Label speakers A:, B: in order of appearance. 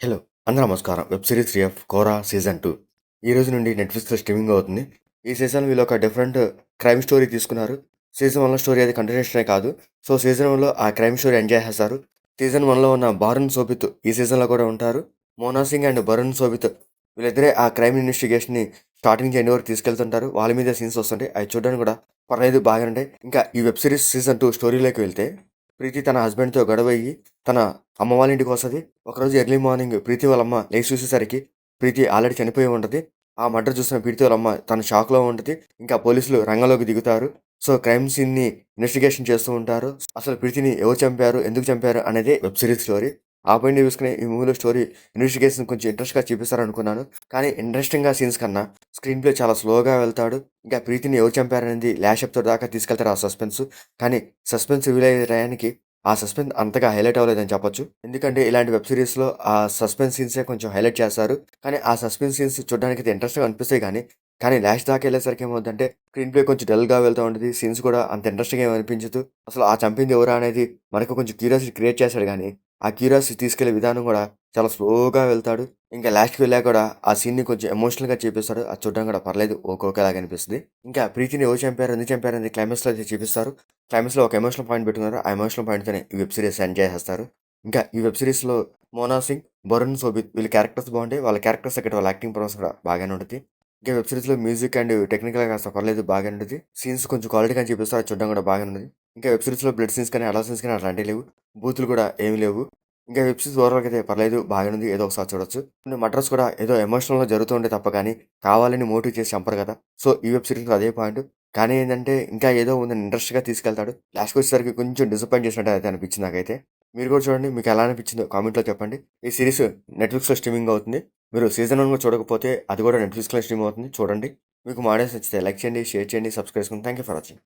A: Hello! అందరూ నమస్కారం. Web series 'రీఎఫ్ కోరా' season 2 ఈ రోజు నుండి నెట్‌ఫ్లిక్స్‌లో స్ట్రీమింగ్ అవుతుంది. ఈ సీజన్ వీళ్ళు ఒక డిఫరెంట్ క్రైమ్ స్టోరీ తీసుకున్నారు. సీజన్ 1లో స్టోరీ అది కంటిన్యూషనే కాదు. సో, సీజన్ 1లో ఆ క్రైమ్ స్టోరీ ఎంజాయ్ చేసేస్తారు. సీజన్ 1లో ఉన్న బారున్ సోబిత్ ఈ సీజన్‌లో కూడా ఉంటారు. మోనా సింగ్ అండ్ బరుణ్ సోబిత్ వీళ్ళిద్దరే ఆ క్రైమ్ ఇన్వెస్టిగేషన్‌ని స్టార్టింగ్ నుంచి ఎండ్ వరకు తీసుకెళ్తుంటారు. వాళ్ళ మీదే సీన్స్ వస్తుంటాయి. అవి చూడడానికి కూడా పర్లేదు బాగానే ఉంటాయి. ఇంకా ఈ వెబ్ సీరీస్ సీజన్ 2 స్టోరీలోకి వెళ్తే ప్రీతి తన హస్బెండ్‌తో గొడవయ్యి తన అమ్మ వాళ్ళ ఇంటికొస్తది. ఒకరోజు ఎర్లీ మార్నింగ్ ప్రీతి వాళ్ళ అమ్మ లేచి చూసేసరికి ప్రీతి ఆల్రెడీ చనిపోయి ఉంటది. ఆ మర్డర్ చూసిన ప్రీతి వాళ్ళ అమ్మ తను షాక్‌లో ఉంటది. ఇంకా పోలీసులు రంగంలోకి దిగుతారు. సో, క్రైమ్ సీన్‌ని ఇన్వెస్టిగేషన్ చేస్తూ ఉంటారు. అసలు ప్రీతిని ఎవరు చంపారు? ఎందుకు చంపారు? అనేది వెబ్ సీరీస్ స్టోరీ. ఆ పాయింట్ చూసుకుని ఈ మూవీలో స్టోరీ ఇన్వెస్టిగేషన్ కొంచెం ఇంట్రెస్ట్‌గా చూపిస్తారనుకున్నాను. కానీ ఇంట్రెస్టింగ్‌గా సీన్స్ కన్నా స్క్రీన్ ప్లే చాలా స్లోగా వెళ్తాడు. ఇంకా ప్రీతిని ఎవరు చంపారనేది లాస్ట్ ఎపిసోడ్ దాకా తీసుకెళ్తారు ఆ సస్పెన్స్. కానీ సస్పెన్స్ రివీల్ అయ్యే టయానికి ఆ సస్పెన్స్ అంతగా హైలైట్ అవ్వలేదని చెప్పొచ్చు. ఎందుకంటే ఇలాంటి వెబ్ సీరీస్‌లో ఆ సస్పెన్స్ సీన్సే కొంచెం హైలైట్ చేస్తారు. కానీ ఆ సస్పెన్స్ సీన్స్ చూడడానికైతే ఇంట్రెస్ట్‌గా అనిపిస్తాయి కానీ లాస్ట్ దాకా వెళ్ళేసరికి ఏమవుద్దంటే స్క్రీన్ ప్లే కొంచెం డల్‌గా వెళ్తా ఉంటది. సీన్స్ కూడా అంత ఇంట్రెస్టింగ్‌గా ఏమి అనిపించదు. అసలు ఆ చంపింది ఎవరా అనేది మనకు కొంచెం క్యూరియాసిటీ క్రియేట్ చేస్తాడు గానీ, ఆ క్యూరియాసిటీ తీసుకెళ్లే విధానం కూడా చాలా స్లోగా వెళ్తాడు. ఇంకా లాస్ట్‌కి వెళ్ళాక కూడా ఆ సీన్‌ని కొంచెం ఎమోషనల్‌గా చూపిస్తాడు. అది చూడడానికి కూడా పర్లేదు ఓకేలాగా అనిపిస్తది. ఇంకా ప్రీతిని ఎవరు చంపారు? ఎందుకు చంపారు? అనేది క్లైమాక్స్‌లో అయితే చూపిస్తారు. క్లైమాక్స్‌లో ఒక ఎమోషనల్ పాయింట్ పెట్టుకున్నారు. ఆ ఎమోషనల్ పాయింట్‌తోనే ఈ వెబ్ సీరీస్ ఎండ్ చేసేస్తారు. ఇంకా ఈ వెబ్ సీరీస్‌లో మోనా సింగ్, బరుణ్ సోబిత్ వీళ్ళ క్యారెక్టర్స్ బాగుంటాయి. వాళ్ళ క్యారెక్టర్స్ తగ్గట్టు వాళ్ళ యాక్టింగ్ పర్ఫార్మెన్స్ కూడా బాగానే ఉంటది. ఇంకా వెబ్ సీరీస్‌లో మ్యూజిక్ అండ్ టెక్నికల్‌గా కాస్త పర్లేదు బాగానే ఉంటది. సీన్స్ కొంచెం క్వాలిటీగా చూపిస్తారు. అది చూడడం కూడా బాగానే ఉన్నది. ఇంకా వెబ్ సీరీస్‌లో బ్లడ్ సీన్స్ కానీ, అడల్ట్ సీన్స్ కానీ అట్లాంటివి లేవు. బూతులు కూడా ఏమీ లేవు. ఇంకా వెబ్ సీరీస్ ఓవరాల్‌గా అయితే పర్లేదు బాగానే ఉంది. ఏదో ఒకసారి చూడొచ్చు. కొన్ని మర్డర్స్ కూడా ఏదో ఎమోషనల్‌గా జరుగుతూ ఉంటాయి తప్ప కానీ కావాలని మోటివ్ చేసి చంపరు కదా! సో, ఈ వెబ్ సీరీస్‌లో అదే పాయింట్. కానీ ఏంటంటే ఇంకా ఏదో ఉందని ఇంట్రెస్ట్‌గా తీసుకెళ్తాడు. లాస్ట్‌కి వచ్చేసరికి కొంచెం డిసప్పాయింట్ చేసినట్టు అయితే అనిపించింది నాకైతే. మీరు కూడా చూడండి. మీకు ఎలా అనిపించిందో కామెంట్‌లో చెప్పండి. ఈ సీరీస్ నెట్‌ఫ్లిక్స్‌లో స్ట్రీమింగ్ అవుతుంది. మీరు సీజన్ 1 కూడా చూడకపోతే అది కూడా నెట్‌ఫ్లిక్స్‌లో స్ట్రీమ్ అవుతుంది. చూడండి. మీకు మా ఆడియోస్ నచ్చితే లైక్ చేయండి, షేర్ చేయండి, సబ్స్క్రైబ్ చేసుకోండి. Thank you for watching.